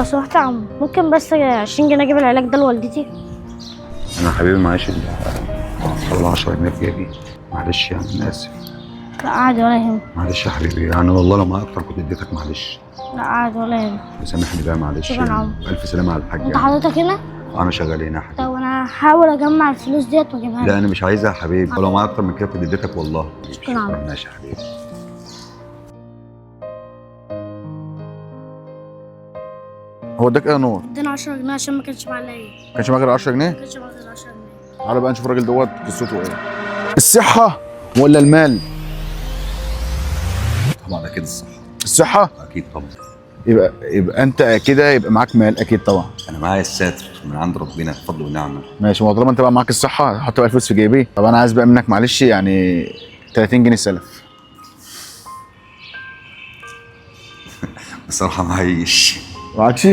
لو سمحت يا عم ممكن بس 20 جنيه اجيب العلاج ده لوالدتي؟ انا حبيبي معيش الا 10 جنيه في جيبي. معلش يا عم انا اسف. لا عادي ولا يهمك. معلش يا حبيبي، يعني والله لو ما اكتر كنت اديتك. معلش لا عادي ولا يهمك. سامحني بقى، معلش شكرا يا عم. الف سلامه على الحاج. انت حضرتك هنا؟ انا شغال هنا يا حبيبي. طب انا هحاول اجمع الفلوس ديت واجيبها لا لك. انا مش عايزها يا حبيبي، ولو ما اكتر من كده كنت اديتك والله. شكرا يا عم. ماشي يا حبيبي. هو اداك ايه يا نور؟ ادينا 10 جنيه عشان ما كانش معايا. ما كانش معاك غير 10 جنيه؟ ما كانش معايا غير 10 جنيه. تعالى بقى نشوف الراجل دوت قصته ايه. الصحة ولا المال؟ طبعا اكيد الصح. الصحة؟ اكيد طبعا. يبقى انت كده يبقى معاك مال اكيد طبعا. انا معايا الساتر من عند ربنا، فضل ونعمه. ماشي، ما هو طالما انت بقى معاك الصحة هحط بقى الفلوس في جيبي. طب انا عايز بقى منك معلش يعني 30 جنيه سلف. بصراحه معيش. معكش؟